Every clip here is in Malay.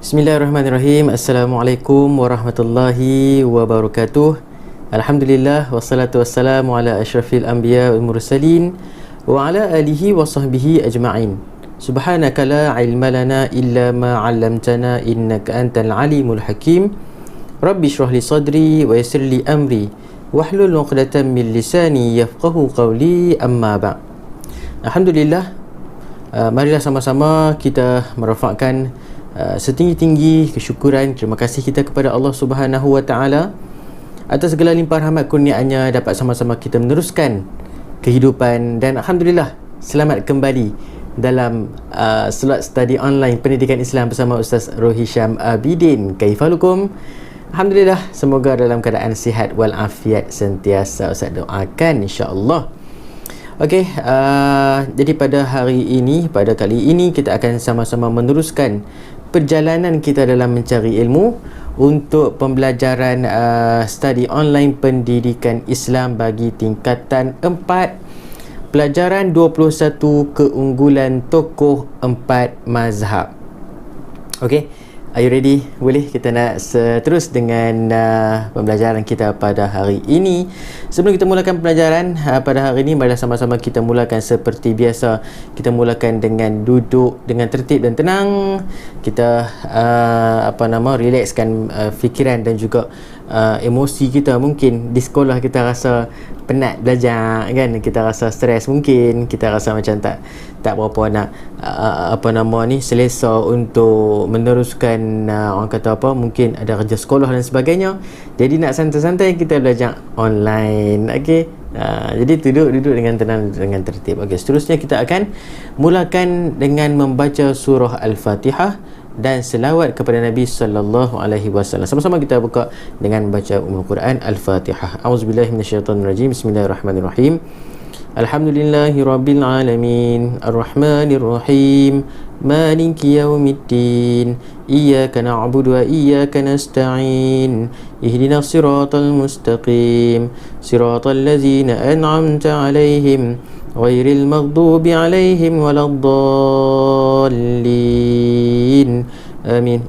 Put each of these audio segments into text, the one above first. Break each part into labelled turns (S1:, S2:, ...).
S1: Bismillahirrahmanirrahim. Assalamualaikum warahmatullahi wabarakatuh. Alhamdulillah wassalatu wassalamu ala asyrafil anbiya wal mursalin wa ala alihi wa sahbihi ajma'in. Subhanaka la ilma lana illa ma 'allamtana innaka antal alimul hakim. Rabbi shrah li sadri wa yassir li amri wahlul 'uqdatam min lisani yafqahu qawli, amma ba'. Alhamdulillah, marilah sama-sama kita merafakkan setinggi-tinggi kesyukuran, terima kasih kita kepada Allah Subhanahu wa taala atas segala limpahan rahmat kurniaannya dapat sama-sama kita meneruskan kehidupan, dan alhamdulillah selamat kembali dalam slot study online pendidikan Islam bersama Ustaz Rohisham Abidin. Kaifalukum? Alhamdulillah, semoga dalam keadaan sihat wal afiat sentiasa. Ustaz doakan insya-Allah. Okey, jadi pada hari ini, pada kali ini kita akan sama-sama meneruskan perjalanan kita dalam mencari ilmu untuk pembelajaran study online pendidikan Islam bagi tingkatan 4, pelajaran 21 keunggulan tokoh 4 mazhab. Okey, are you ready? Boleh kita nak terus dengan pembelajaran kita pada hari ini. Sebelum kita mulakan pelajaran pada hari ini, marilah sama-sama kita mulakan seperti biasa. Kita mulakan dengan duduk dengan tertib dan tenang. Kita relaxkan fikiran dan juga emosi kita. Mungkin di sekolah kita rasa penat belajar kan, kita rasa stres, mungkin kita rasa macam tak berapa nak selesa untuk meneruskan orang kata mungkin ada kerja sekolah dan sebagainya. Jadi nak santai-santai kita belajar online. Okey, jadi duduk dengan tenang, dengan tertib. Okey, seterusnya kita akan mulakan dengan membaca surah Al-Fatihah dan selawat kepada Nabi sallallahu alaihi wasallam. Sama-sama kita buka dengan baca Ummul Quran Al-Fatihah. Auzubillahi minasyaitonirrajim. Bismillahirrahmanirrahim. Alhamdulillahirabbil alamin. Arrahmanirrahim. Maliki yaumiddin. Iyyaka na'budu wa iyyaka nasta'in. Ihdinas siratal mustaqim. Siratal ladzina an'amta 'alaihim ghairil maghdubi 'alaihim waladdallin. Amin.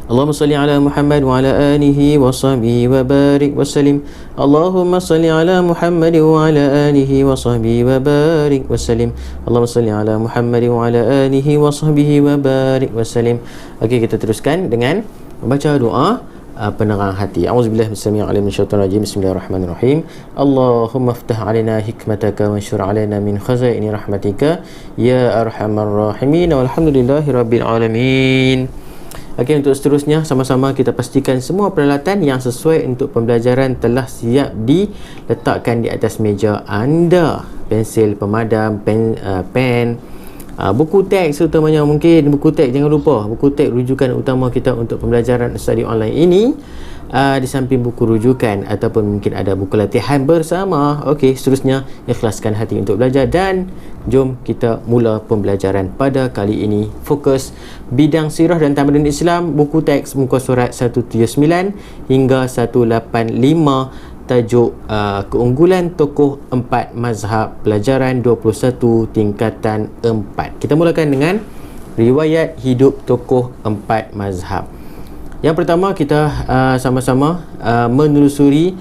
S1: Allahumma salli ala Muhammad wa ala alihi wa sahbihi wa barik wa sallim. Allahumma salli ala Muhammad wa ala alihi wa sahbihi wa barik wa sallim. Allahumma salli ala Muhammad wa ala alihi wa sahbihi wa barik wa sallim. Okey, kita teruskan dengan membaca doa penerang hati. Auzubillahi minasyaitonir rajim. Bismillahirrahmanirrahim. Allahumma iftah 'alaina hikmataka wa anshur 'alaina min khazaini rahmatika ya arhamar rahimin. Walhamdulillahirabbil alamin. Okey, untuk seterusnya sama-sama kita pastikan semua peralatan yang sesuai untuk pembelajaran telah siap diletakkan di atas meja anda. Pensil pemadam, pen, buku teks utamanya, mungkin buku teks jangan lupa. Buku teks rujukan utama kita untuk pembelajaran study online ini. Di samping buku rujukan ataupun mungkin ada buku latihan bersama. Okey, seterusnya ikhlaskan hati untuk belajar dan jom kita mula pembelajaran pada kali ini. Fokus bidang sirah dan tamadun Islam, buku teks muka surat 179 hingga 185, tajuk keunggulan tokoh 4 mazhab, pelajaran 21 tingkatan 4. Kita mulakan dengan riwayat hidup tokoh 4 mazhab. Yang pertama kita sama-sama menelusuri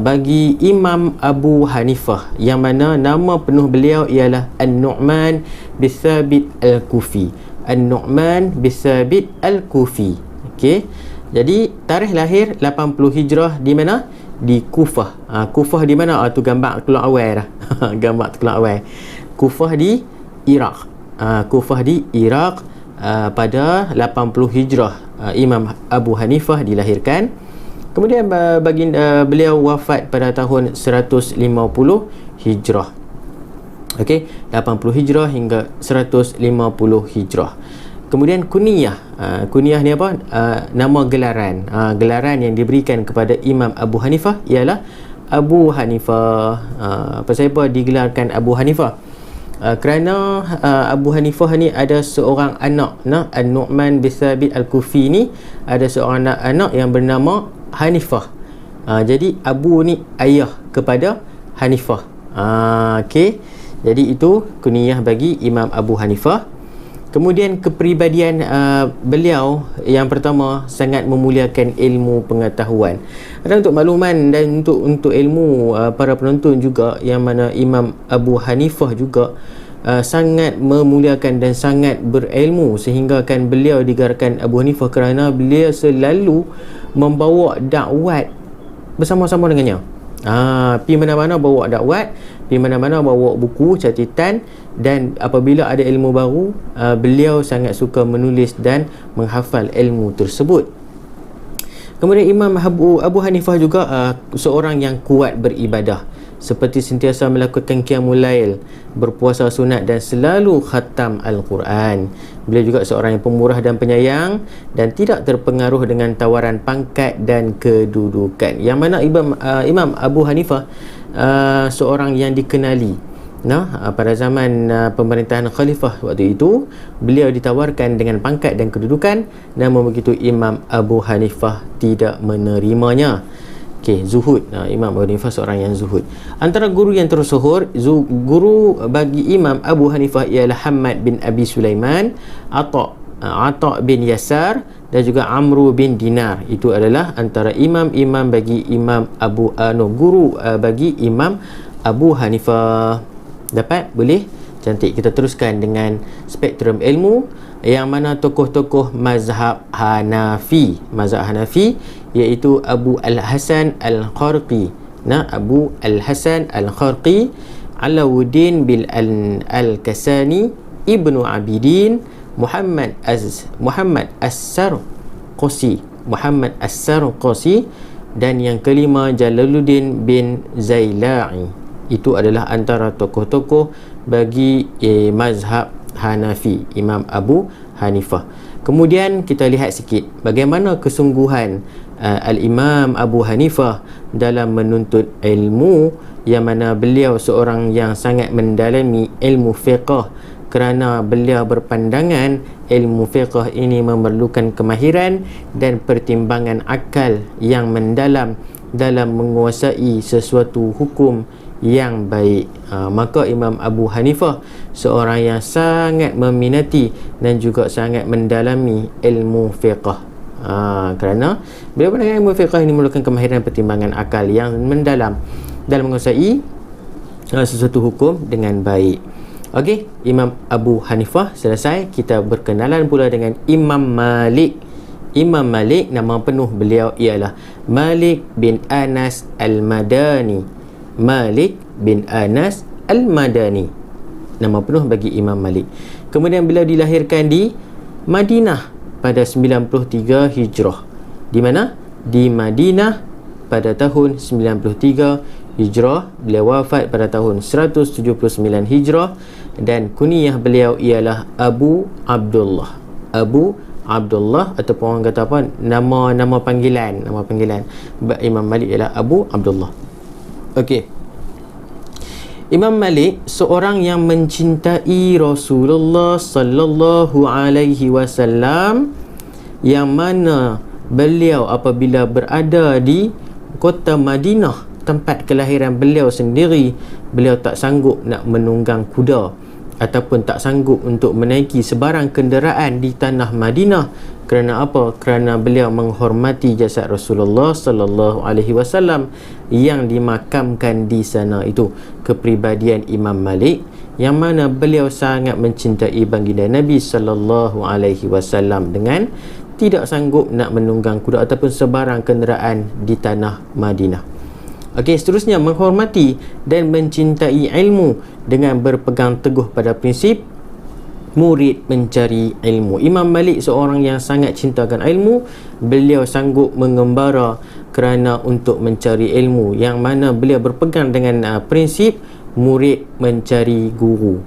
S1: bagi Imam Abu Hanifah, yang mana nama penuh beliau ialah An-Nu'man bin Thabit Al-Kufi. An-Nu'man bin Thabit Al-Kufi. Okey. Jadi tarikh lahir 80 Hijrah di mana? Di Kufah. Kufah di mana? Tu gambar keluar awal dah. Gambar keluar awal. Kufah di Iraq. Kufah di Iraq pada 80 Hijrah. Imam Abu Hanifah dilahirkan. Kemudian beliau wafat pada tahun 150 Hijrah. Okey, 80 Hijrah hingga 150 Hijrah. Kemudian kunyah. Kunyah ni apa? Nama gelaran. Gelaran yang diberikan kepada Imam Abu Hanifah ialah Abu Hanifah. Pasal apa digelarkan Abu Hanifah? Kerana Abu Hanifah ni ada seorang anak, An-Nu'man bin Thabit Al-Kufi ni ada seorang anak yang bernama Hanifah. Jadi Abu ni ayah kepada Hanifah. Okey. Jadi itu kunyah bagi Imam Abu Hanifah. Kemudian kepribadian beliau yang pertama, sangat memuliakan ilmu pengetahuan. Dan untuk makluman dan untuk ilmu para penonton juga, yang mana Imam Abu Hanifah juga sangat memuliakan dan sangat berilmu, sehingga kan beliau digelarkan Abu Hanifah kerana beliau selalu membawa dakwat bersama-sama dengannya. Pergi mana-mana bawa dakwat, pergi mana-mana bawa buku catatan, dan apabila ada ilmu baru, beliau sangat suka menulis dan menghafal ilmu tersebut. Kemudian Imam Abu Hanifah juga seorang yang kuat beribadah, seperti sentiasa melakukan qiyamul lail, berpuasa sunat dan selalu khatam Al-Quran. Beliau juga seorang yang pemurah dan penyayang dan tidak terpengaruh dengan tawaran pangkat dan kedudukan. Yang mana Imam Abu Hanifah seorang yang dikenali pada zaman pemerintahan khalifah waktu itu, beliau ditawarkan dengan pangkat dan kedudukan, namun begitu Imam Abu Hanifah tidak menerimanya. Zuhud. Imam Abu Hanifah seorang yang zuhud. Antara guru yang tersohor, guru bagi Imam Abu Hanifah ialah Hamad bin Abi Sulaiman, Ata bin Yasar dan juga Amru bin Dinar. Itu adalah antara imam-imam bagi guru bagi Imam Abu Hanifah. Dapat? Boleh? Cantik. Kita teruskan dengan spektrum ilmu, yang mana tokoh-tokoh mazhab Hanafi. Mazhab Hanafi iaitu Abu Al-Hasan Al-Kharqi. Abu Al-Hasan Al-Kharqi, Alauddin bin Al-Kasani, Ibnu Abidin, Muhammad As-Sarqasi, dan yang kelima Jalaluddin bin Zaila'i. Itu adalah antara tokoh-tokoh bagi mazhab Hanafi, Imam Abu Hanifah. Kemudian kita lihat sikit bagaimana kesungguhan Al-Imam Abu Hanifah dalam menuntut ilmu, yang mana beliau seorang yang sangat mendalami ilmu fiqh, kerana beliau berpandangan ilmu fiqh ini memerlukan kemahiran dan pertimbangan akal yang mendalam dalam menguasai sesuatu hukum yang baik. Maka Imam Abu Hanifah seorang yang sangat meminati dan juga sangat mendalami ilmu fiqh, kerana beliau pandangan ilmu fiqh ini memerlukan kemahiran pertimbangan akal yang mendalam dalam menguasai sesuatu hukum dengan baik. Okey, Imam Abu Hanifah selesai. Kita berkenalan pula dengan Imam Malik. Imam Malik, nama penuh beliau ialah Malik bin Anas Al-Madani. Malik bin Anas Al-Madani, nama penuh bagi Imam Malik. Kemudian beliau dilahirkan di Madinah pada 93 Hijrah. Di mana? Di Madinah pada tahun 93 Hijrah. Beliau wafat pada tahun 179 Hijrah, dan kunyah beliau ialah Abu Abdullah. Abu Abdullah, ataupun orang kata apa, nama panggilan Imam Malik ialah Abu Abdullah. Okey. Imam Malik seorang yang mencintai Rasulullah sallallahu alaihi wasallam, yang mana beliau apabila berada di kota Madinah, tempat kelahiran beliau sendiri, beliau tak sanggup nak menunggang kuda ataupun tak sanggup untuk menaiki sebarang kenderaan di tanah Madinah. Kerana apa? Kerana beliau menghormati jasad Rasulullah sallallahu alaihi wasallam yang dimakamkan di sana. Itu kepribadian Imam Malik, yang mana beliau sangat mencintai baginda Nabi sallallahu alaihi wasallam dengan tidak sanggup nak menunggang kuda ataupun sebarang kenderaan di tanah Madinah. Okey, seterusnya menghormati dan mencintai ilmu dengan berpegang teguh pada prinsip murid mencari ilmu. Imam Malik seorang yang sangat cintakan ilmu. Beliau sanggup mengembara kerana untuk mencari ilmu, yang mana beliau berpegang dengan prinsip murid mencari guru.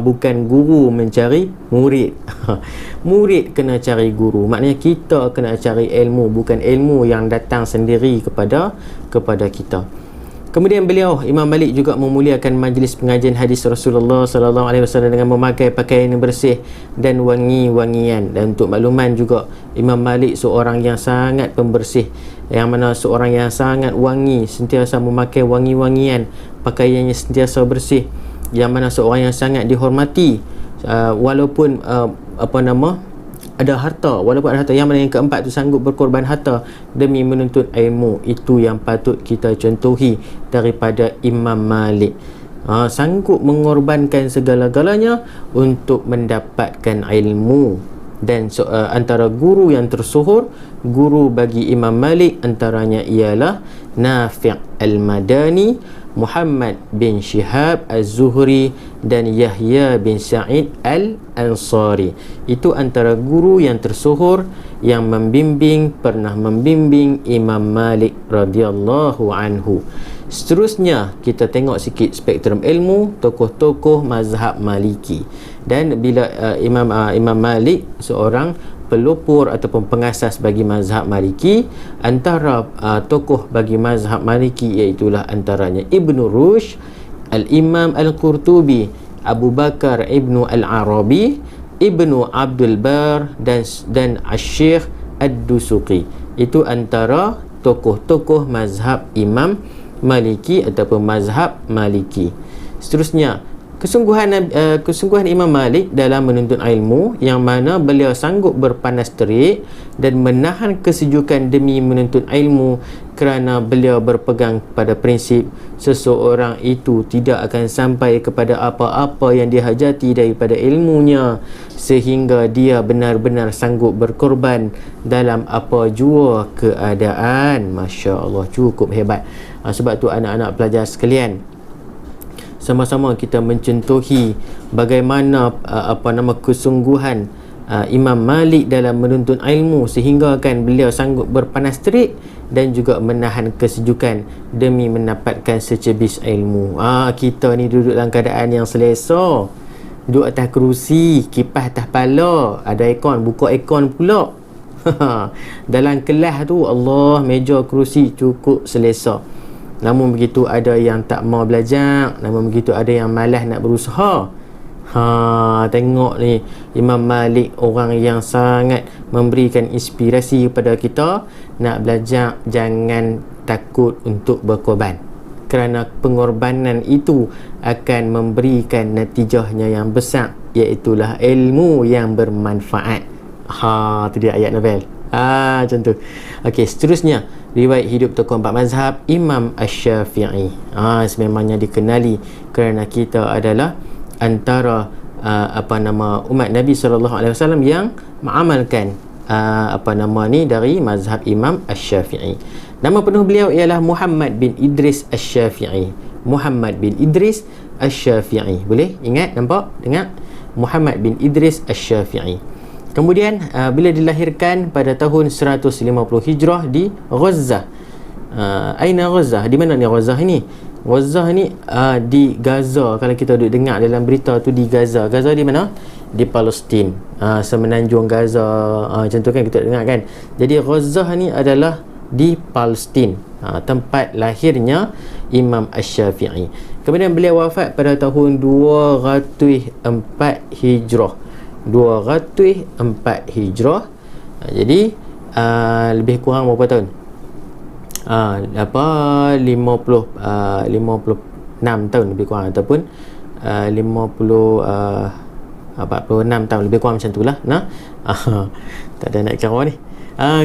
S1: Bukan guru mencari murid. Murid kena cari guru. Maknanya kita kena cari ilmu, bukan ilmu yang datang sendiri kepada kita. Kemudian beliau, Imam Malik, juga memuliakan majlis pengajian hadis Rasulullah sallallahu alaihi wasallam dengan memakai pakaian yang bersih dan wangi-wangian. Dan untuk makluman juga, Imam Malik seorang yang sangat pembersih, yang mana seorang yang sangat wangi, sentiasa memakai wangi-wangian, pakaiannya sentiasa bersih, yang mana seorang yang sangat dihormati, walaupun ada harta, walaupun ada harta, yang mana yang keempat tu sanggup berkorban harta demi menuntut ilmu. Itu yang patut kita contohi daripada Imam Malik. Sanggup mengorbankan segala-galanya untuk mendapatkan ilmu. Dan antara guru yang tersohor, guru bagi Imam Malik antaranya ialah Nafi' al-Madani, Muhammad bin Shihab az-Zuhri dan Yahya bin Sa'id al-Ansari. Itu antara guru yang tersohor yang pernah membimbing Imam Malik radhiyallahu anhu. Seterusnya kita tengok sikit spektrum ilmu tokoh-tokoh mazhab Maliki. Dan bila Imam Malik seorang pelopor ataupun pengasas bagi mazhab Maliki, antara tokoh bagi mazhab Maliki iaitulah antaranya Ibnu Rushd, Al-Imam Al-Qurtubi, Abu Bakar Ibnu Al-Arabi, Ibnu Abdul Bar dan Asy-Syaikh Ad-Dusuqi. Itu antara tokoh-tokoh mazhab Imam Maliki ataupun mazhab Maliki. Seterusnya, kesungguhan Imam Malik dalam menuntut ilmu, yang mana beliau sanggup berpanas terik dan menahan kesejukan demi menuntut ilmu, kerana beliau berpegang pada prinsip seseorang itu tidak akan sampai kepada apa-apa yang dihajati daripada ilmunya sehingga dia benar-benar sanggup berkorban dalam apa jua keadaan. Masya Allah, cukup hebat. Sebab tu anak-anak pelajar sekalian, sama-sama kita mencontohi bagaimana kesungguhan Imam Malik dalam menuntut ilmu, sehingga kan beliau sanggup berpanas terik dan juga menahan kesejukan demi mendapatkan secebis ilmu. Kita ni duduk dalam keadaan yang selesa, duduk atas kerusi, kipas atas kepala, ada aircon, buka aircon pula. Dalam kelas tu, Allah, meja kerusi cukup selesa. Namun begitu ada yang tak mau belajar, namun begitu ada yang malas nak berusaha. Tengok ni, Imam Malik orang yang sangat memberikan inspirasi kepada kita nak belajar. Jangan takut untuk berkorban, kerana pengorbanan itu akan memberikan natijahnya yang besar, iaitulah ilmu yang bermanfaat. Tu dia ayat novel. Macam tu. Okey, seterusnya riwayat hidup tokoh empat mazhab Imam Asy-Syafi'i. Sememangnya dikenali kerana kita adalah antara umat Nabi SAW yang mengamalkan dari mazhab Imam Asy-Syafi'i. Nama penuh beliau ialah Muhammad bin Idris Asy-Syafi'i. Muhammad bin Idris Asy-Syafi'i. Boleh ingat, nampak, dengar? Muhammad bin Idris Asy-Syafi'i. Kemudian bila dilahirkan pada tahun 150 Hijrah di Gaza. Aina Gaza? Di mana ni Gaza ni? Gaza ni di Gaza. Kalau kita duduk dengar dalam berita tu, di Gaza. Gaza di mana? Di Palestin. Semenanjung Gaza. Macam tu kan kita dengar kan. Jadi Gaza ni adalah di Palestin, tempat lahirnya Imam Asy-Syafi'i. Kemudian beliau wafat pada tahun 204 Hijrah. 204 Hijrah. Jadi lebih kurang berapa tahun? 56 tahun lebih kurang, ataupun 46 tahun lebih kurang, macam tu lah. Tak ada nak kira ni.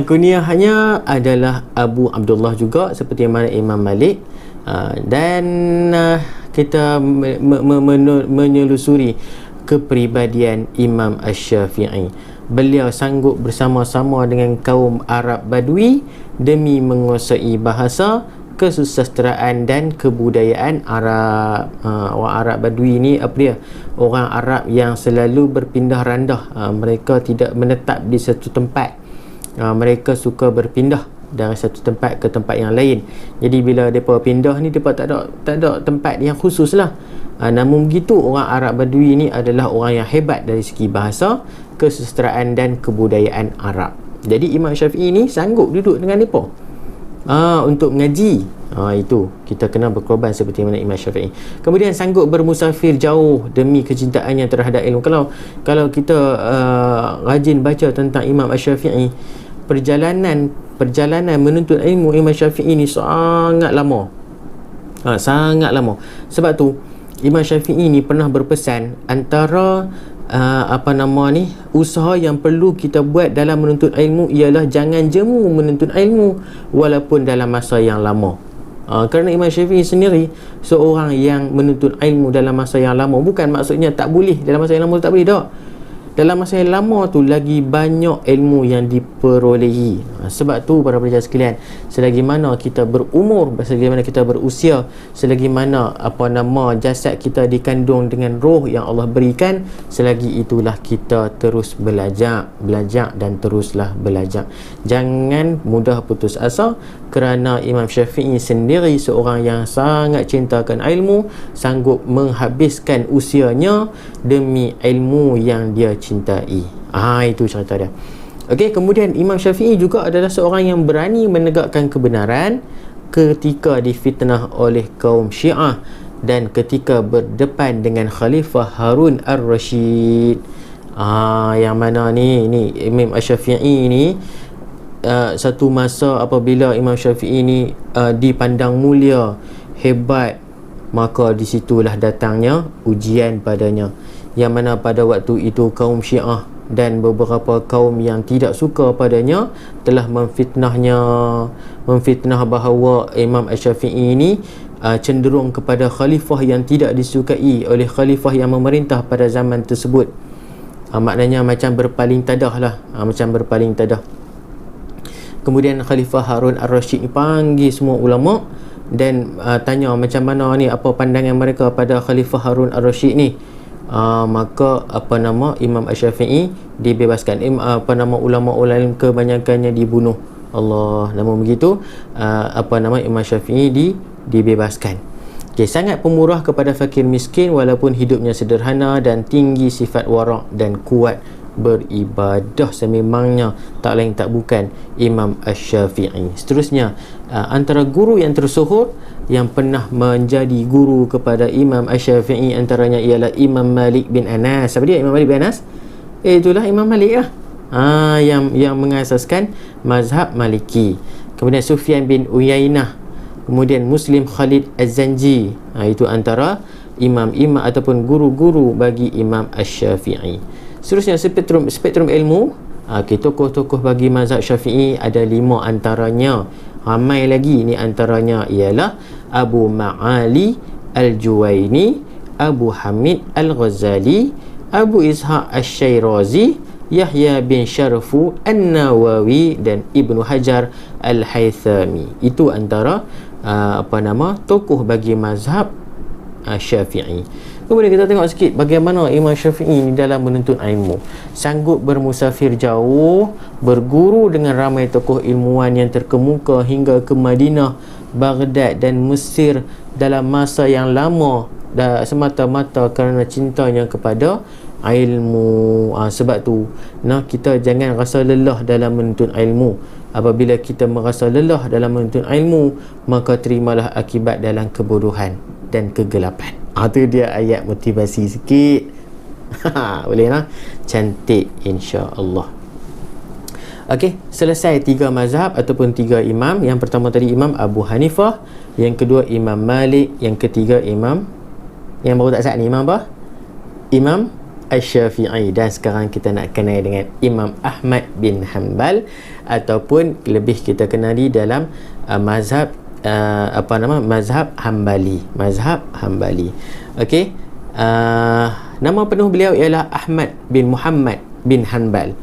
S1: Kunyahnya adalah Abu Abdullah juga, seperti mana Imam Malik. Dan kita menyelusuri kepribadian Imam Asy-Syafi'i. Beliau sanggup bersama-sama dengan kaum Arab Badui demi menguasai bahasa, kesusastraan dan kebudayaan Arab. Orang Arab Badui ni apa dia? Orang Arab yang selalu berpindah randah. Mereka tidak menetap di satu tempat. Mereka suka berpindah dari satu tempat ke tempat yang lain. Jadi bila mereka pindah ni, mereka tak ada tempat yang khusus lah. Namun begitu, orang Arab Badui ni adalah orang yang hebat dari segi bahasa, kesusastraan dan kebudayaan Arab. Jadi Imam Syafi'i ni sanggup duduk dengan mereka untuk mengaji. Itu kita kena berkorban seperti mana Imam Syafi'i. Kemudian sanggup bermusafir jauh demi kecintaannya terhadap ilmu. Kalau kita rajin baca tentang Imam Asy-Syafi'i, perjalanan menuntut ilmu Imam Syafi'i ni sangat lama. Sangat lama. Sebab tu Imam Syafi'i ni pernah berpesan, antara usaha yang perlu kita buat dalam menuntut ilmu ialah jangan jemu menuntut ilmu walaupun dalam masa yang lama. Kerana Imam Syafi'i sendiri seorang yang menuntut ilmu dalam masa yang lama. Bukan maksudnya tak boleh dalam masa yang lama, tak boleh, tak. Dalam masa yang lama tu lagi banyak ilmu yang diperolehi. Sebab tu para pelajar sekalian, selagi mana kita berumur, selagi mana kita berusia, selagi mana jasad kita dikandung dengan roh yang Allah berikan, selagi itulah kita terus belajar dan teruslah belajar. Jangan mudah putus asa, kerana Imam Syafi'i sendiri seorang yang sangat cintakan ilmu, sanggup menghabiskan usianya demi ilmu yang dia cintai. Itu cerita dia. Okey, kemudian Imam Syafi'i juga adalah seorang yang berani menegakkan kebenaran ketika difitnah oleh kaum Syiah dan ketika berdepan dengan Khalifah Harun Ar-Rasyid. Yang mana ni Imam Syafi'i ni satu masa apabila Imam Syafi'i ni dipandang mulia, hebat, maka disitulah datangnya ujian padanya, yang mana pada waktu itu kaum Syiah dan beberapa kaum yang tidak suka padanya telah memfitnah bahawa Imam Syafi'i ini cenderung kepada khalifah yang tidak disukai oleh khalifah yang memerintah pada zaman tersebut. Maknanya macam berpaling tadah lah, Kemudian Khalifah Harun Ar-Rasyid panggil semua ulama dan tanya macam mana ni, apa pandangan mereka pada Khalifah Harun Ar-Rasyid ni. Maka Imam Syafi'i dibebaskan. Ulama-ulama kebanyakannya dibunuh. Allah, namun begitu Imam Syafi'i dibebaskan. Sangat pemurah kepada fakir miskin walaupun hidupnya sederhana, dan tinggi sifat warak dan kuat beribadah sememangnya, tak lain tak bukan Imam Syafi'i. Seterusnya, antara guru yang tersohor yang pernah menjadi guru kepada Imam Syafi'i antaranya ialah Imam Malik bin Anas. Siapa dia Imam Malik bin Anas? Itulah Imam Malik lah, yang mengasaskan mazhab Maliki. Kemudian Sufyan bin Uyainah, kemudian Muslim Khalid Az-Zanji. Itu antara imam-imam ataupun guru-guru bagi Imam Syafi'i. Seterusnya, spektrum ilmu, tokoh-tokoh bagi mazhab Syafi'i ada 5 antaranya. Ramai lagi. Ni antaranya ialah Abu Ma'ali Al-Juwaini, Abu Hamid Al-Ghazali, Abu Ishaq Al-Syairazi, Yahya bin Syarfu An-Nawawi dan Ibnu Hajar Al-Haythami. Itu antara tokoh bagi mazhab Syafi'i. Kemudian kita tengok sikit bagaimana Imam Syafi'i dalam menuntut ilmu. Sanggup bermusafir jauh, berguru dengan ramai tokoh ilmuwan yang terkemuka hingga ke Madinah, Baghdad dan Mesir dalam masa yang lama, semata-mata kerana cintanya kepada ilmu. Sebab tu kita jangan rasa lelah dalam menuntut ilmu. Apabila kita merasa lelah dalam menuntut ilmu, maka terimalah akibat dalam kebodohan dan kegelapan. Itu dia ayat motivasi sikit. Boleh lah, cantik insya-Allah. Okey, selesai 3 mazhab ataupun 3 imam. Yang pertama tadi Imam Abu Hanifah, yang kedua Imam Malik, yang ketiga Imam yang baru tak saat ni Imam apa? Imam Asy-Syafi'i. Dan sekarang kita nak kenal dengan Imam Ahmad bin Hanbal, ataupun lebih kita kenali dalam mazhab mazhab Hambali. Okey, nama penuh beliau ialah Ahmad bin Muhammad bin Hanbal.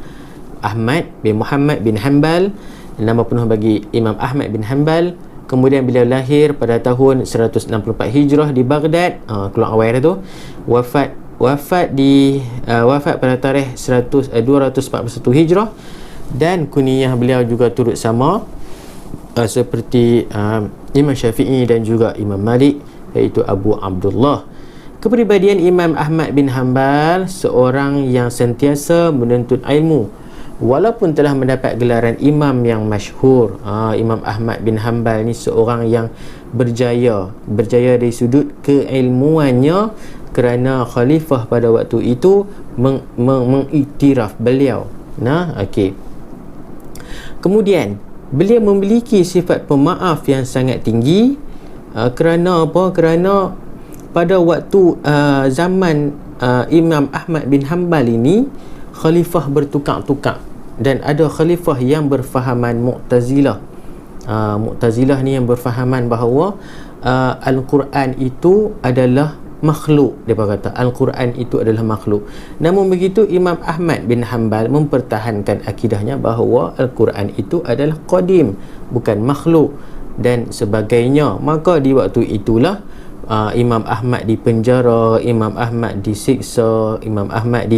S1: Ahmad bin Muhammad bin Hanbal, nama penuh bagi Imam Ahmad bin Hanbal. Kemudian beliau lahir pada tahun 164 Hijrah di Baghdad, keluar awal tu. Wafat pada tarikh 241 Hijrah, dan kunyah beliau juga turut sama seperti Imam Syafi'i dan juga Imam Malik, iaitu Abu Abdullah. Kepribadian Imam Ahmad bin Hanbal seorang yang sentiasa menuntut ilmu walaupun telah mendapat gelaran imam yang masyhur. Imam Ahmad bin Hanbal ni seorang yang berjaya dari sudut keilmuannya, kerana khalifah pada waktu itu mengiktiraf beliau. Okey. Kemudian beliau memiliki sifat pemaaf yang sangat tinggi. Kerana apa? Kerana pada waktu zaman Imam Ahmad bin Hanbal ini khalifah bertukar-tukar, dan ada khalifah yang berfahaman Mu'tazilah. Mu'tazilah ni yang berfahaman bahawa Al-Quran itu adalah makhluk. Dia kata Al-Quran itu adalah makhluk. Namun begitu, Imam Ahmad bin Hanbal mempertahankan akidahnya bahawa Al-Quran itu adalah qadim, bukan makhluk dan sebagainya. Maka di waktu itulah Imam Ahmad dipenjara, Imam Ahmad disiksa, Imam Ahmad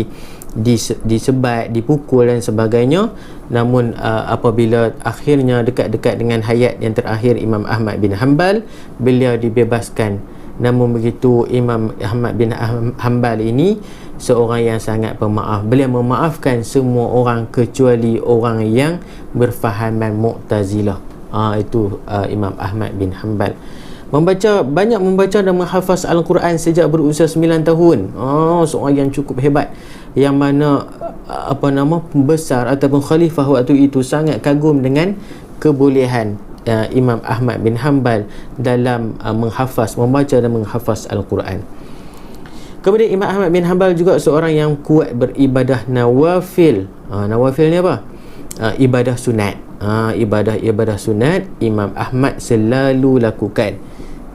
S1: disebat, dipukul dan sebagainya. Namun apabila akhirnya dekat-dekat dengan hayat yang terakhir Imam Ahmad bin Hanbal, beliau dibebaskan. Namun begitu, Imam Ahmad bin Hanbal ini seorang yang sangat pemaaf. Beliau memaafkan semua orang kecuali orang yang berfahaman Mu'tazilah. Itu Imam Ahmad bin Hanbal. Banyak membaca dan menghafaz Al-Quran sejak berusia 9 tahun. Seorang yang cukup hebat, yang mana pembesar ataupun khalifah waktu itu sangat kagum dengan kebolehan Imam Ahmad bin Hanbal dalam membaca dan menghafaz Al-Quran. Kemudian Imam Ahmad bin Hanbal juga seorang yang kuat beribadah nawafil. Nawafil ni apa? Ibadah sunat. Ibadah sunat Imam Ahmad selalu lakukan.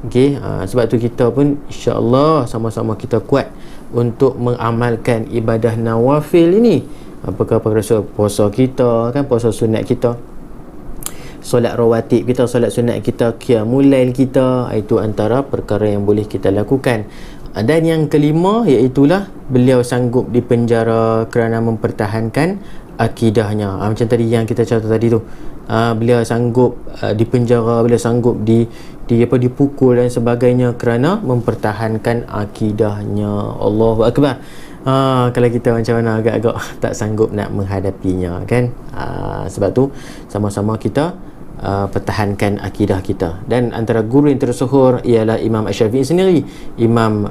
S1: Okey, sebab tu kita pun insya-Allah sama-sama kita kuat untuk mengamalkan ibadah nawafil ini. Apakah puasa kita, kan, puasa sunat kita, solat rawatib kita, solat sunat kita, qiyamul lail kita, itu antara perkara yang boleh kita lakukan. Dan yang kelima, iaitulah beliau sanggup dipenjara kerana mempertahankan akidahnya. Macam tadi yang kita catat tadi tu, beliau sanggup dipenjara, beliau sanggup dipukul dan sebagainya kerana mempertahankan akidahnya. Allahu Akbar. Kalau kita macam mana agak-agak tak sanggup nak menghadapinya, kan? Sebab tu sama-sama kita pertahankan akidah kita. Dan antara guru yang tersohor ialah Imam Asy-Syafi'i sendiri, imam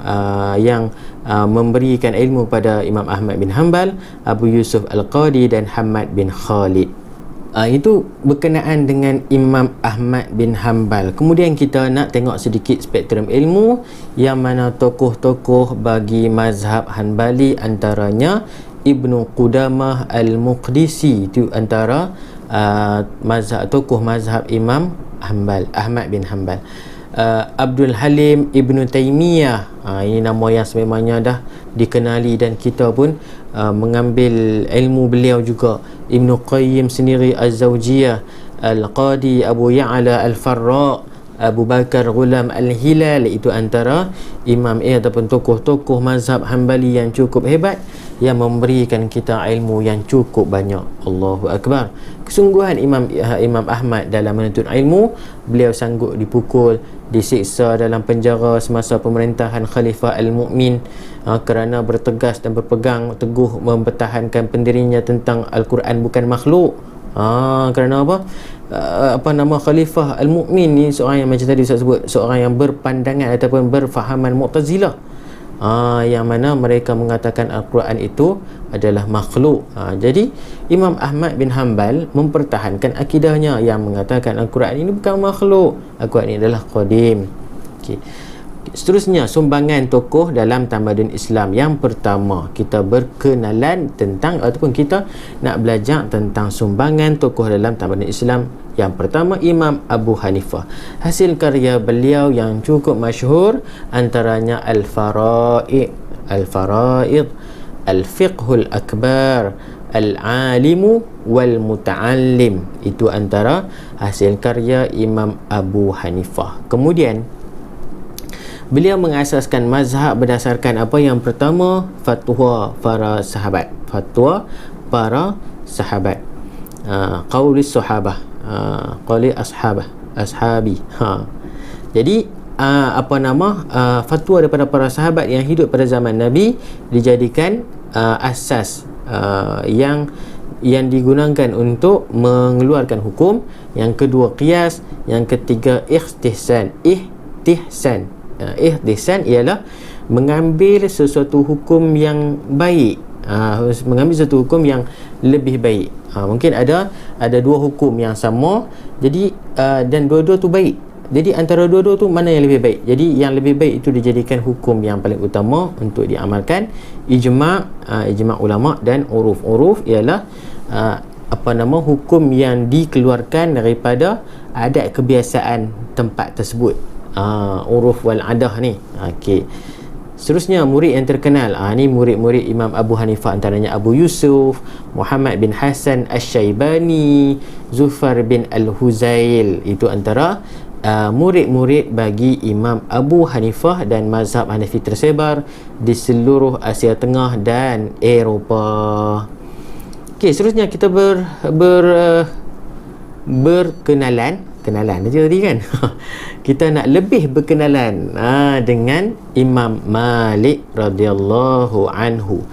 S1: yang memberikan ilmu pada Imam Ahmad bin Hanbal, Abu Yusuf Al-Qadi dan Hamad bin Khalid. Itu berkenaan dengan Imam Ahmad bin Hanbal. Kemudian kita nak tengok sedikit spektrum ilmu yang mana tokoh-tokoh bagi mazhab Hanbali, antaranya Ibnu Qudamah Al-Muqdisi. Itu antara tokoh mazhab Imam Ahmad bin Hanbal. Abdul Halim Ibnu Taimiyah, ini nama yang sememangnya dah dikenali dan kita pun mengambil ilmu beliau juga. Ibnu Qayyim sendiri Az-Zawjiyah, Al-Qadi Abu Ya'la Al-Farra, Abu Bakar Ghulam Al-Hilal. Itu antara imam ataupun tokoh-tokoh mazhab Hanbali yang cukup hebat, yang memberikan kita ilmu yang cukup banyak. Allahu Akbar. Kesungguhan Imam Ahmad dalam menuntut ilmu, beliau sanggup dipukul, disiksa dalam penjara semasa pemerintahan Khalifah Al-Mu'min kerana bertegas dan berpegang teguh mempertahankan pendirinya tentang Al-Quran bukan makhluk. Kerana apa? Khalifah Al-Mu'min ni seorang yang macam tadi saya sebut, seorang yang berpandangan ataupun berfahaman Mu'tazilah, yang mana mereka mengatakan Al-Quran itu adalah makhluk. Jadi Imam Ahmad bin Hanbal mempertahankan akidahnya yang mengatakan Al-Quran ini bukan makhluk, Al-Quran ini adalah qadim. Seterusnya, sumbangan tokoh dalam tamadun Islam. Yang pertama, kita berkenalan tentang ataupun kita nak belajar tentang sumbangan tokoh dalam tamadun Islam. Yang pertama, Imam Abu Hanifah. Hasil karya beliau yang cukup masyhur antaranya Al-Fara'id, Al-Fiqhul Akbar, Al-Alimu wal-Muta'allim. Itu antara hasil karya Imam Abu Hanifah. Kemudian beliau mengasaskan mazhab berdasarkan apa? Yang pertama, fatwa para sahabat. Qaulis sahabah, qauli ashabi. Jadi fatwa daripada para sahabat yang hidup pada zaman Nabi dijadikan asas yang digunakan untuk mengeluarkan hukum. Yang kedua, qiyas. Yang ketiga, ihtisan. Ihtisan ialah mengambil sesuatu hukum yang baik, mengambil sesuatu hukum yang lebih baik. Mungkin ada dua hukum yang sama, jadi dan dua-dua tu baik, Jadi antara dua-dua tu mana yang lebih baik? Jadi yang lebih baik itu dijadikan hukum yang paling utama untuk diamalkan. Ijma' ulama dan uruf ialah hukum yang dikeluarkan daripada adat kebiasaan tempat tersebut. Uruf wal adah ni. Okey. Seterusnya murid yang terkenal. Ni murid-murid Imam Abu Hanifah, antaranya Abu Yusuf, Muhammad bin Hasan Asy-Syaibani, Zufar bin Al-Huzail. Itu antara murid-murid bagi Imam Abu Hanifah, dan mazhab Hanafi tersebar di seluruh Asia Tengah dan Eropah. Okey, seterusnya kita berkenalan tadi kan. Kita nak lebih berkenalan dengan Imam Malik radhiyallahu anhu.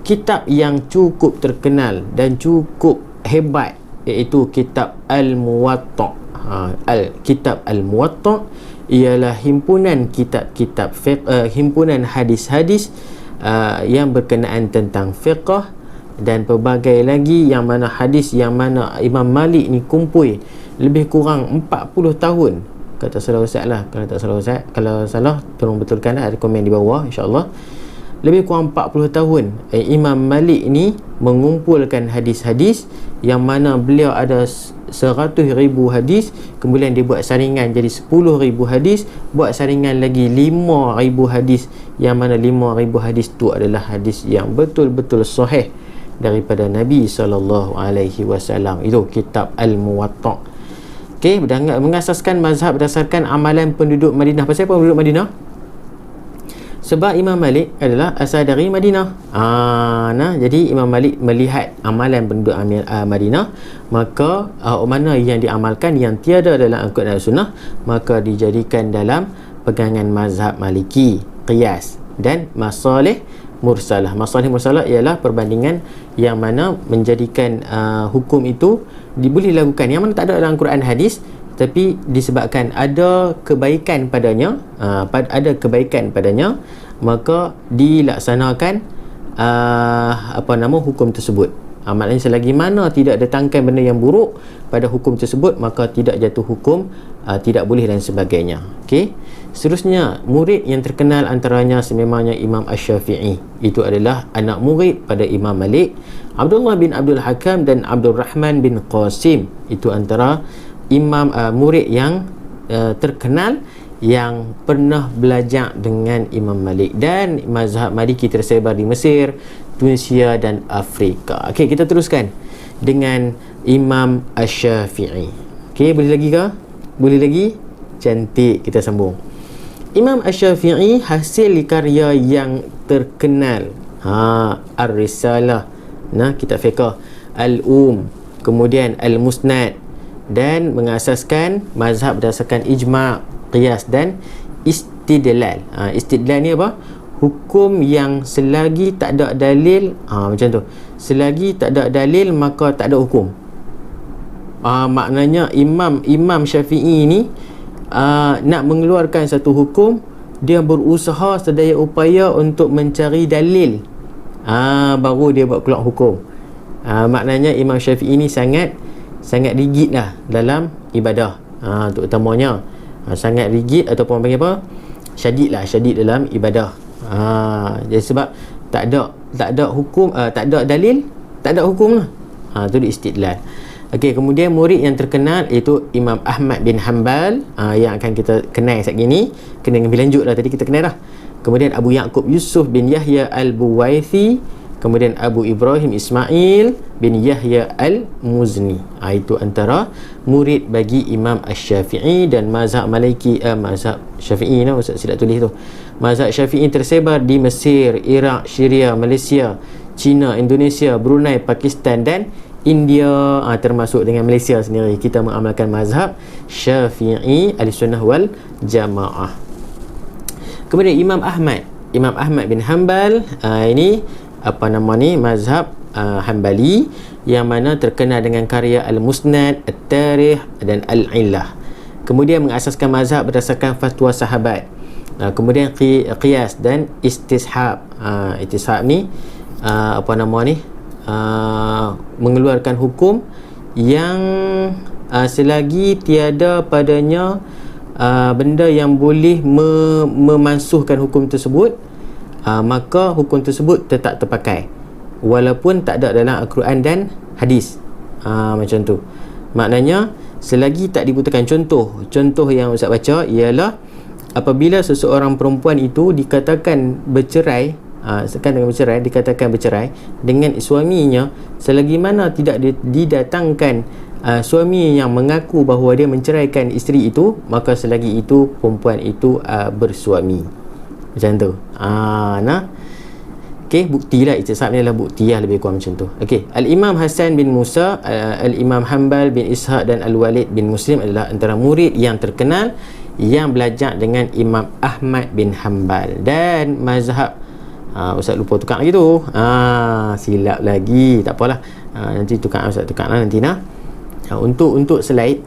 S1: Kitab yang cukup terkenal dan cukup hebat iaitu kitab Al-Muwatta'. Kitab Al-Muwatta' ialah himpunan kitab-kitab himpunan hadis-hadis yang berkenaan tentang fiqh dan pelbagai lagi, yang mana hadis yang mana Imam Malik ni kumpul lebih kurang 40 tahun. Kalau tak salah Ustaz lah, kalau salah tolong betulkan lah, ada komen di bawah insya-Allah. Lebih kurang 40 tahun Imam Malik ni mengumpulkan hadis-hadis, yang mana beliau ada 100,000 hadis, kemudian dia buat saringan jadi 10,000 hadis, buat saringan lagi 5,000 hadis, yang mana 5,000 hadis tu adalah hadis yang betul-betul sahih daripada Nabi SAW. Itu kitab Al-Muwatta'. Okey, mengasaskan mazhab berdasarkan amalan penduduk Madinah. Pasal apa penduduk Madinah? Sebab Imam Malik adalah asal dari Madinah. Jadi Imam Malik melihat amalan penduduk Madinah, maka mana yang diamalkan, yang tiada dalam Al-Quran dan Sunnah, maka dijadikan dalam pegangan mazhab Maliki, qiyas dan masalih mursalah. Masalih mursalah ialah perbandingan yang mana menjadikan hukum itu boleh dilakukan, yang mana tak ada dalam Quran hadis, tapi disebabkan ada kebaikan padanya, maka dilaksanakan hukum tersebut. Maknanya selagi mana tidak datangkan benda yang buruk pada hukum tersebut, maka tidak jatuh hukum tidak boleh dan sebagainya. Okey. Seterusnya, murid yang terkenal antaranya sememangnya Imam Asy-Syafi'i. Itu adalah anak murid pada Imam Malik, Abdullah bin Abdul Hakam dan Abdul Rahman bin Qasim. Itu antara murid yang terkenal yang pernah belajar dengan Imam Malik, dan mazhab Maliki tersebar di Mesir, Tunisia dan Afrika. Okey, kita teruskan dengan Imam Asy-Syafi'i. Okey, boleh lagi ke? Boleh lagi? Cantik, kita sambung. Imam Asy-Syafi'i hasil karya yang terkenal, Ar-Risalah, kitab fiqh, Al-Um, kemudian Al-Musnad, dan mengasaskan mazhab berdasarkan ijma', qiyas dan istidlal. Istidlal ni apa? Hukum yang selagi tak ada dalil, macam tu. Selagi tak ada dalil maka tak ada hukum. Maknanya Imam Syafi'i ni nak mengeluarkan satu hukum, dia berusaha sedaya upaya untuk mencari dalil, baru dia buat keluar hukum. Maknanya Imam Syafi'i ni sangat rigid lah dalam ibadah, terutamanya sangat rigid, ataupun panggil apa, syadid dalam ibadah. Jadi sebab tak ada hukum, tak ada dalil, tak ada hukum lah. Tu di istidlal. Okey, kemudian murid yang terkenal iaitu Imam Ahmad bin Hanbal, yang akan kita kenal sekejap ni, kena lebih lanjut lah, tadi kita kenal dah. Kemudian Abu Ya'qub Yusuf bin Yahya Al-Buwaithi, kemudian Abu Ibrahim Ismail bin Yahya Al-Muzni. Itu antara murid bagi Imam Asy-Syafi'i, dan mazhab Maliki, mazhab Syafi'i lah, Ustaz silap tulis tu. Mazhab Syafi'i tersebar di Mesir, Iraq, Syria, Malaysia, China, Indonesia, Brunei, Pakistan dan India, termasuk dengan Malaysia sendiri. Kita mengamalkan mazhab Syafi'i Ahlussunnah wal Jamaah. Kemudian Imam Ahmad bin Hanbal, ini mazhab Hanbali, yang mana terkenal dengan karya Al-Musnad, At-Tarikh dan Al-Illah. Kemudian mengasaskan mazhab berdasarkan fatwa sahabat. Kemudian qiyas dan istishab. Istishab ni mengeluarkan hukum yang selagi tiada padanya benda yang boleh memansuhkan hukum tersebut, maka hukum tersebut tetap terpakai walaupun tak ada dalam Al-Quran dan hadis. Macam tu. Maknanya selagi tak dibutuhkan. Contoh yang Ustaz baca ialah apabila seseorang perempuan itu dikatakan bercerai, dikatakan bercerai dengan suaminya, selagi mana tidak didatangkan suami yang mengaku bahawa dia menceraikan isteri itu, maka selagi itu perempuan itu bersuami. Macam tu. Okey, buktilah ikhtisab ni adalah bukti lah, lebih kurang macam tu. Okey, Al-Imam Hasan bin Musa, Al-Imam Hanbal bin Ishaq dan Al-Walid bin Muslim adalah antara murid yang terkenal yang belajar dengan Imam Ahmad bin Hanbal. Dan mazhab Ustaz lupa tukar lagi tu. Silap lagi. Tak apalah. Nanti Ustaz tukar lah nanti nah. Untuk slide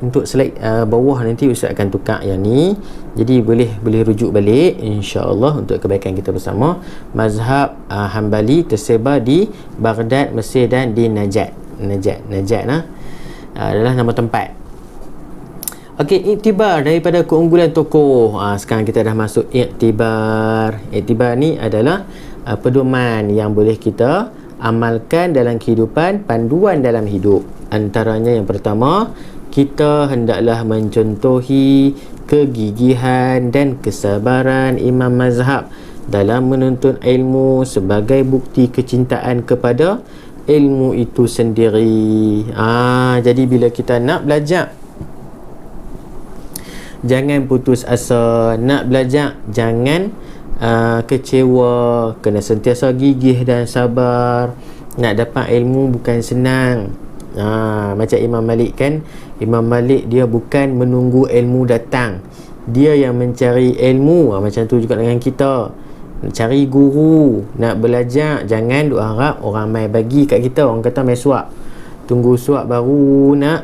S1: bawah nanti Ustaz akan tukar yang ni. Jadi boleh rujuk balik insya-Allah untuk kebaikan kita bersama. Mazhab Hanbali tersebar di Baghdad, Mesir dan di Najat nah. Adalah nama tempat. Okey, iktibar daripada keunggulan tokoh. Sekarang kita dah masuk iktibar. Iktibar ni adalah pedoman yang boleh kita amalkan dalam kehidupan, panduan dalam hidup. Antaranya yang pertama, kita hendaklah mencontohi kegigihan dan kesabaran imam mazhab dalam menuntut ilmu sebagai bukti kecintaan kepada ilmu itu sendiri. Jadi bila kita nak belajar, jangan putus asa. Nak belajar, jangan kecewa. Kena sentiasa gigih dan sabar. Nak dapat ilmu bukan senang. Macam Imam Malik kan, Imam Malik dia bukan menunggu ilmu datang, dia yang mencari ilmu. Macam tu juga dengan kita, cari guru. Nak belajar, jangan duk harap orang mai bagi kat kita. Orang kata mai suap, tunggu suap baru nak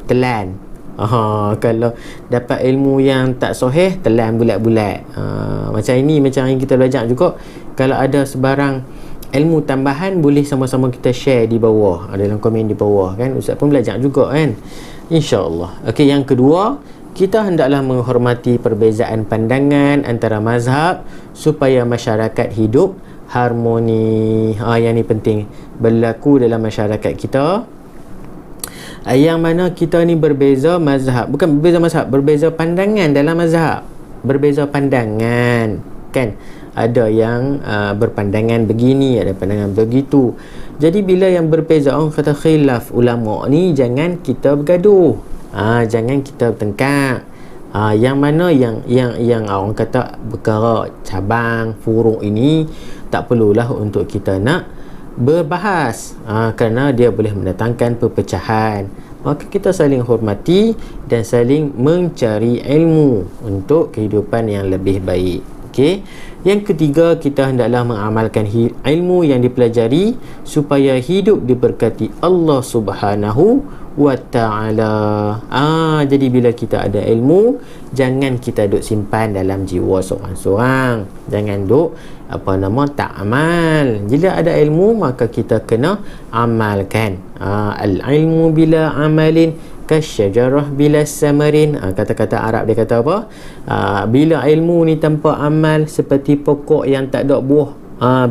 S1: telan. Kalau dapat ilmu yang tak sahih, telan bulat-bulat. Macam ini, macam yang kita belajar juga, kalau ada sebarang ilmu tambahan, boleh sama-sama kita share di bawah, dalam komen di bawah kan. Ustaz pun belajar juga kan, insya-Allah. Okey, yang kedua, kita hendaklah menghormati perbezaan pandangan antara mazhab supaya masyarakat hidup harmoni. Yang ni penting berlaku dalam masyarakat kita, yang mana kita ni berbeza mazhab, bukan berbeza mazhab, berbeza pandangan dalam mazhab. Berbeza pandangan kan, ada yang berpandangan begini, ada pandangan begitu. Jadi bila yang berbeza, orang kata khilaf ulama ni, jangan kita bergaduh, jangan kita bertengkar. Yang mana yang orang kata perkara cabang furuk ini, tak perlulah untuk kita nak berbahas, kerana dia boleh mendatangkan perpecahan. Maka kita saling hormati dan saling mencari ilmu untuk kehidupan yang lebih baik. Okey. Yang ketiga, kita hendaklah mengamalkan ilmu yang dipelajari supaya hidup diberkati Allah Subhanahu wa ta'ala. Jadi bila kita ada ilmu, jangan kita duk simpan dalam jiwa seorang-seorang. Jangan duk tak amal. Bila ada ilmu, maka kita kena amalkan. Al-ilmu bila amalin kasyajarah bila samarin. Kata-kata Arab dia kata apa? Bila ilmu ni tanpa amal, seperti pokok yang tak ada buah.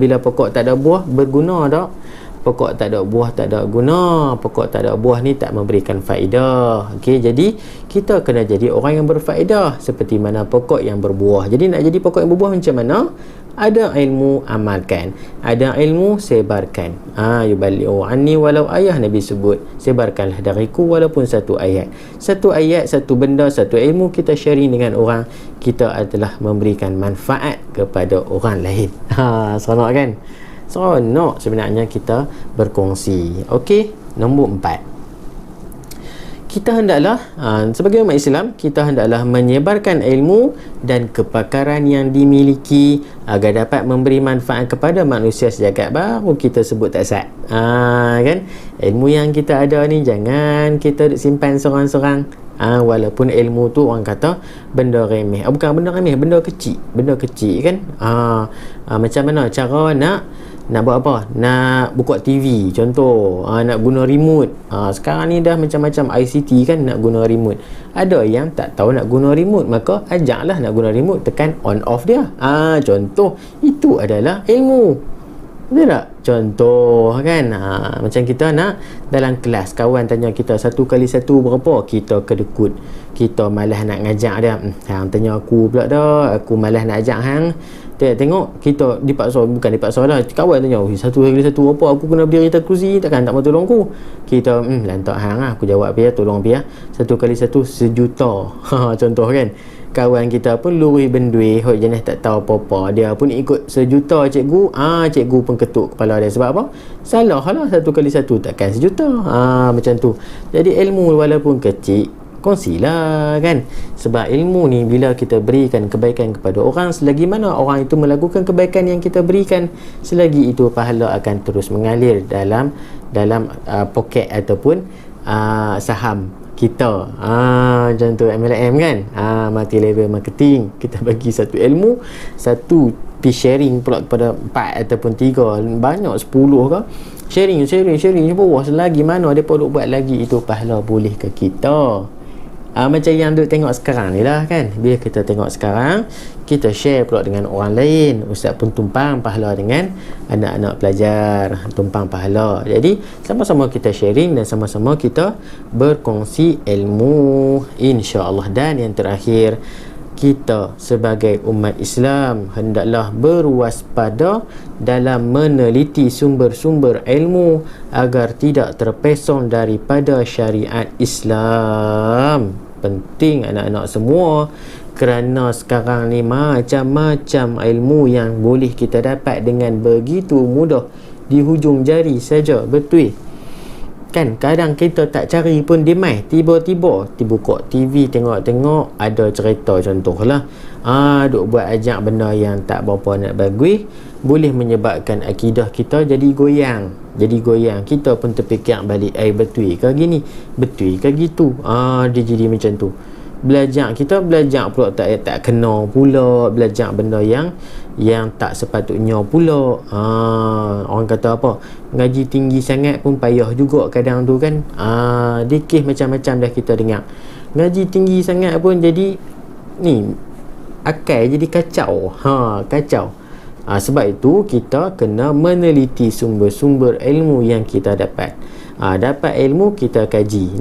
S1: Bila pokok tak ada buah, berguna tak? Pokok tak ada buah, tak ada guna. Pokok tak ada buah ni tak memberikan faedah. Okey, jadi kita kena jadi orang yang berfaedah seperti mana pokok yang berbuah. Jadi nak jadi pokok yang berbuah macam mana? Ada ilmu, amalkan. Ada ilmu, sebarkan. Yuballighu anni walau ayah, Nabi sebut, sebarkanlah dariku walaupun satu ayat. Satu ayat, satu benda, satu ilmu kita sharing dengan orang, kita adalah memberikan manfaat kepada orang lain. Seronok kan? Seronok sebenarnya kita berkongsi. Okey, nombor 4. Kita hendaklah sebagai umat Islam, kita hendaklah menyebarkan ilmu dan kepakaran yang dimiliki agar dapat memberi manfaat kepada manusia sejagat. Baru kita sebut tak sat. Kan? Ilmu yang kita ada ni jangan kita simpan seorang-seorang. Walaupun ilmu tu orang kata benda remeh. Bukan benda remeh, benda kecil kan. Macam mana cara nak nak buat apa? Nak buka TV contoh, nak guna remote. Sekarang ni dah macam-macam ICT kan, nak guna remote. Ada yang tak tahu nak guna remote, maka ajaklah nak guna remote, tekan on off dia. Contoh itu adalah ilmu. Betul tak? Contoh kan, macam kita nak dalam kelas, kawan tanya kita 1 kali 1 berapa, kita kedekut, kita malas nak ngajak dia. Hang tanya aku pula dah, aku malas nak ajak hang. Tengok kita dipaksa, bukan dipaksa lah, kawan tanya 1 kali 1 apa, aku kena berdiri atas kerusi, takkan tak mau tolong aku. Kita lantak hang lah, aku jawab dia, tolong dia 1 kali 1 1,000,000. Contoh kan, kawan kita pun lurus bendui, hok jenis tak tahu apa-apa, dia pun ikut 1,000,000 cikgu. Cikgu pun ketuk kepala dia, sebab apa? Salah lah, 1 kali 1 takkan 1,000,000. Macam tu. Jadi ilmu walaupun kecil, kongsilah kan. Sebab ilmu ni bila kita berikan kebaikan kepada orang, selagi mana orang itu melakukan kebaikan yang kita berikan, selagi itu pahala akan terus mengalir dalam poket ataupun saham kita. Macam tu MLM kan, multi level marketing. Kita bagi satu ilmu, satu pi sharing pula kepada 4 ataupun 3, banyak 10 ke, sharing bawah, selagi mana dia perlu buat lagi, itu pahala boleh ke kita. Macam yang duk tengok sekarang ni lah kan, bila kita tengok sekarang, kita share pula dengan orang lain. Ustaz pun tumpang pahala dengan anak-anak pelajar, tumpang pahala. Jadi sama-sama kita sharing dan sama-sama kita berkongsi ilmu, insya-Allah. Dan yang terakhir, kita sebagai umat Islam hendaklah berwaspada dalam meneliti sumber-sumber ilmu agar tidak terpesong daripada syariat Islam. Penting anak-anak semua, kerana sekarang ni macam-macam ilmu yang boleh kita dapat dengan begitu mudah di hujung jari saja. Betul kan? Kadang kita tak cari pun dia mai, tiba-tiba buka TV, tengok-tengok ada cerita, contohlah duk buat ajak benda yang tak berapa nak bagus, boleh menyebabkan akidah kita jadi goyang. Kita pun terfikir balik, betul ke gini, betul ke gitu. Dia jadi macam tu. Kita belajar pula tak kena pula, belajar benda yang tak sepatutnya pula. Orang kata apa, ngaji tinggi sangat pun payah juga kadang tu kan. Dikih macam-macam dah kita dengar. Ngaji tinggi sangat pun jadi ni, akal jadi kacau. Kacau. Sebab itu kita kena meneliti sumber-sumber ilmu yang kita dapat. Dapat ilmu kita kaji,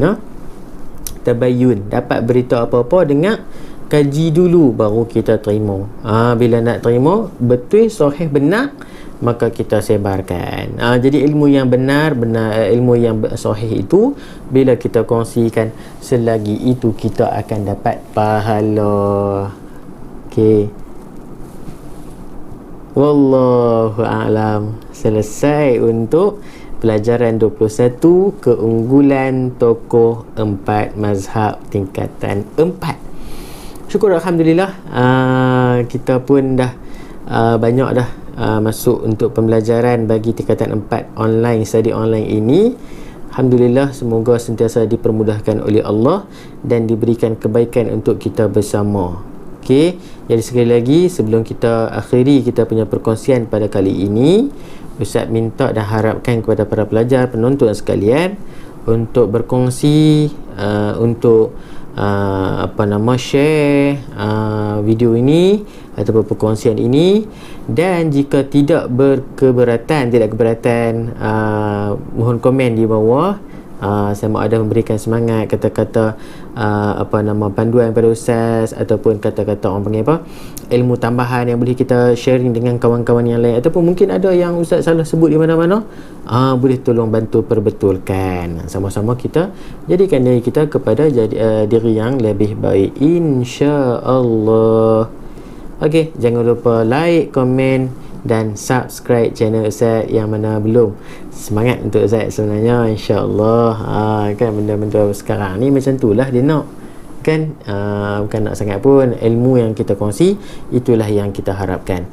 S1: tabayun, dapat berita apa-apa, dengar, kaji dulu baru kita terima. Bila nak terima betul, sahih, benar, maka kita sebarkan. Jadi ilmu yang benar, ilmu yang sahih itu bila kita kongsikan, selagi itu kita akan dapat pahala. Okey, wallahu a'lam. Selesai untuk pelajaran 21, keunggulan tokoh 4 mazhab tingkatan 4. Syukur Alhamdulillah, kita pun dah banyak dah masuk untuk pembelajaran bagi tingkatan 4 online, study online ini. Alhamdulillah, semoga sentiasa dipermudahkan oleh Allah dan diberikan kebaikan untuk kita bersama. Okey, jadi sekali lagi sebelum kita akhiri kita punya perkongsian pada kali ini, Ustaz minta dan harapkan kepada para pelajar, penonton sekalian, untuk berkongsi, untuk share video ini ataupun perkongsian ini. Dan jika tidak keberatan, mohon komen di bawah. Sama ada memberikan semangat, kata-kata panduan pada Ustaz, ataupun kata-kata orang panggil ilmu tambahan yang boleh kita sharing dengan kawan-kawan yang lain, ataupun mungkin ada yang Ustaz salah sebut di mana-mana, boleh tolong bantu perbetulkan. Sama-sama kita jadikan diri kita kepada diri yang lebih baik, insya-Allah. Okey, jangan lupa like, komen dan subscribe channel Ustaz yang mana belum. Semangat untuk Ustaz sebenarnya, insya-Allah. Kan benda-benda sekarang ni macam itulah dia nak kan. Bukan nak sangat pun, ilmu yang kita kongsi itulah yang kita harapkan.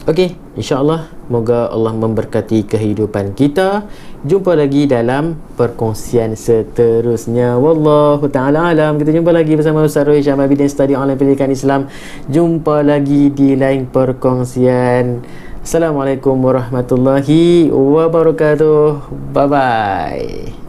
S1: Okey, insya-Allah, moga Allah memberkati kehidupan kita. Jumpa lagi dalam perkongsian seterusnya. Wallahu taala alam. Kita jumpa lagi bersama Ustaz Roy Syahmad Bidin, Study Online Pendidikan Islam. Jumpa lagi di lain perkongsian. Assalamualaikum warahmatullahi wabarakatuh. Bye bye.